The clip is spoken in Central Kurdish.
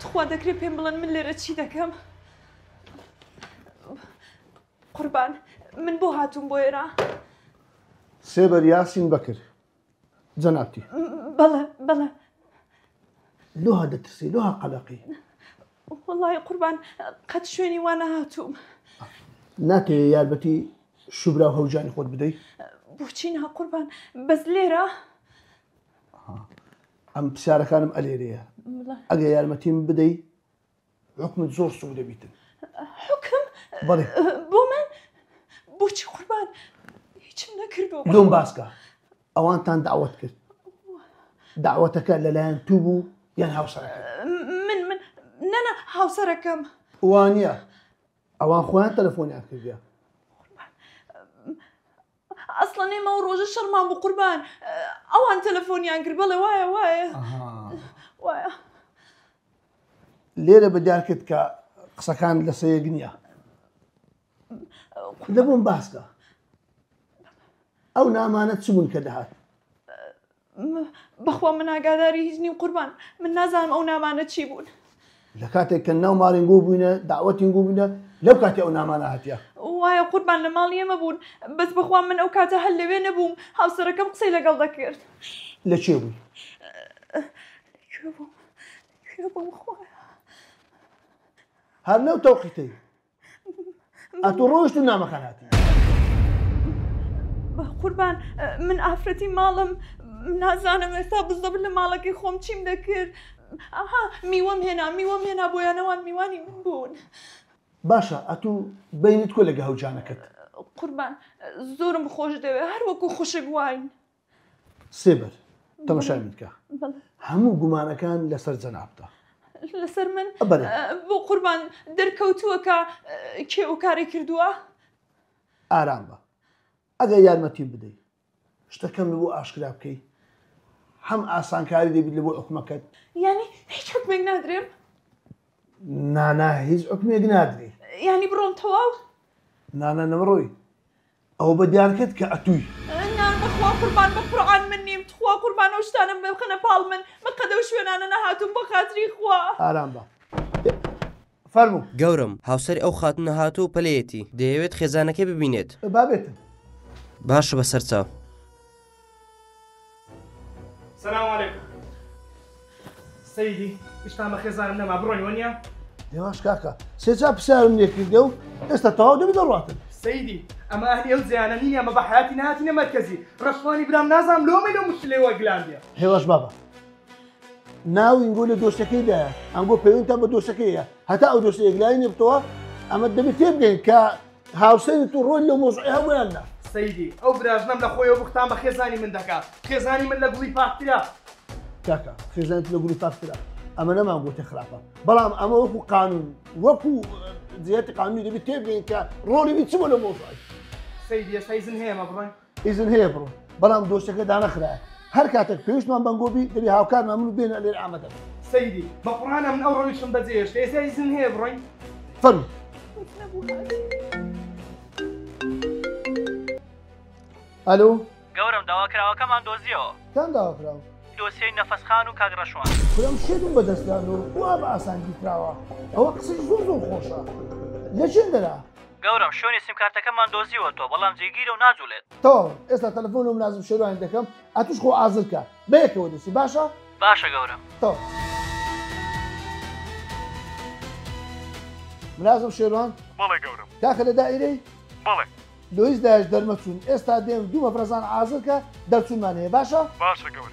خوا دەکرێت پێم بڵێن من لێرە چی دەکەم قوربان من بۆ هاتووم بۆ ئێرە سێبەر یاسین بەکر جەنابتی بەڵێ لۆها دەترسی لۆها قەلەقی وەڵڵای قوربان قەت شوێنی وا نەهاتووم ناتەوێت یارمەتی شوبرا و هەوجانی خۆت بدەیت بۆچی نا قوربان بەس لێرە ئەم پرسیارەکانم ئەلێرەیە ئەگە یارمەتیم بدەیت حکمت زۆر سوو دەبیتن حکم بەڵێ بۆ من بۆچی قوربان هیچم نەکردو لۆم باسکە ئەوانتان داوەت کرد داوەتەکە لەلایەن تو بوو یان هاوسەرەکە من نەنا هاوسەرەکەم وانە ئەوان خۆیان تەلەفۆنیان کردیا ئەسڵەن ئێمە و ڕۆژە شەڕمان بوو قوربان ئەوان تەلەفۆنیان کرد بەڵێ وایە لێرە بەدیار کرد کە قسەکان لەسەر یەک نییە دەبووم باسکە ئەو نامانە چ بوون کە دەهات بەخوا من ئاگاداری هیچ نیم قوربان من نازانم ئەو نامانە چی بوون لە کاتێک کە ناو ماڵینگۆ بووینە داوەتینگۆ بووینە لەو کاتی ئەو نامانە هاتیە وایە قوربان لە ماڵی ئێمە بوون بەس بەخوا من ئەو کاتە هەر لەوێ نەبووم هاوسەرەکەم قسەی لەگەڵ دەکرد لە چێ بووی کوێ بووم خوایە هەر لەو تەوقیتەی ئەتۆ ڕۆیشت و نامەکان هاتی قوربان من ئافرەتی ماڵم نازانم ئێستا بزدەبر لە ماڵەکەی خۆم چیم دەکرد ئاها میوەم هێنا بۆیانەوان میوانی من بوون باشە ئەتوو بینت کۆ لەگە هەوجانەکەت قوربان زۆرم خۆش دەوێت هەر وەکو خوشک واین سێبەر تەماشای من بکە هەموو گومانەکان لەسەر جەنابتە لەسەر من بۆ قوربان دەرکەوتووە کە کێ ئەو کاری کردووە ئارام بە ئەگە یارمەتی بدەیت شتەکەم لە بۆ ئاشکرا بکەیت هەم ئاسانکاری دەبیت لە بۆ حکومەکەت یعنی هیچ حکمێک نادرێم نانا هیچ حکمێک نادرێ یعنی بڕۆم تەواو نانە نەمڕۆی ئەو بە دیارکرد کە ئەتووی نان بەخوا قوربان بە قورعان من نیم تخوا قوربان ئەو شتانم بخەنە پاڵ من قەدە و شوێنانە نەهاتووم بە خاتری خوا ئارام بە فەرموو گەورم هاوسەری ئەو خاتونە هاتوو پەلەیەتی دەیەوێت خێزانەکەی ببینێت بابێتن باشە بەسەر چاو سلام علیکم سەیدی شتامە خێزانم نەما بڕۆین وەنیە هێواش کاکە سێجا پرسیارم لێکردە و ئێستا تەواو دەبێت دەڕاتن سەیدی ئەمە ئەهلی ئەو زیانە نینی ئەمە بە حیاتی نهاتینە مەرکەزی ڕەشوانی برام نازانم لۆمەی لەو مشتلەوە گلاندیە هێواش بابە ناو ئینگۆ لە دۆستەکەیدایە ئەمگۆ پەیوەندتان بە دۆستەکەیە هەتا ئەو دۆستە یەکلایی نێبتەوە ئەمە دەبێت تێبگەین کە هاوسەری و ڕۆی لە مۆزوعی هەمویان نا سەیدی ئەو براژنەم لە خۆیەوە بختان بە خێزانی من دەکات خێزانی من لە گوڵی پاکترا کاکە خێزانت لە گوڵی پاکترا ئەمە نەمان گوتە خراپە بەڵام ئەمە وەکو قانون وەکو جێتی قانونی دەبێت تێبگەین کە ڕۆڵی بی چ بۆ لە مۆزوعی سەیدی ئێستا ئیزن هەیە ئەمە بڕۆین ئیزن هەیە بڕۆ بەڵام دۆستەکە دانەخرایە هەر کاتێک پێویستمان بەنگۆبی دەبێ هاوکارمان من و بێنە لێرە ئامادە سەیدی بە قورئانە من ئەو ڕۆیشتم بەجێهێشتا ئێستا ئیزن هەیە بڕۆین فەرموو ئەلۆ گەورم داواکراوەکەمان دۆزیەوە کام داواکراوە دۆسیەی نەفەسخان و کاگڕەشوان خۆم شێدم بەدەستدان و وا بە ئاسانگی کراوە ئەوە قسەی زۆر خۆشە لە چێن دەرا گەورم شوێنی سیمکارتەکەمان دۆزیوە تۆ بەڵام جێگیرە و ناجوڵێت تەواو ئێستا تەلەفۆن و منازم شێروانی دەکەم ئەتوش خۆ ئازرکە بەیەکەوە دەسی باشە باشە گەورم تەواو منازم شێروان بەڵێ گەورم کاکە لە دائیرەی بەڵێ لۆیس داش دەرمەچوون ئێستا دێم دوو مەفرەزان ئازرکە دەرچوونمان هەیە باشە باشە گەورم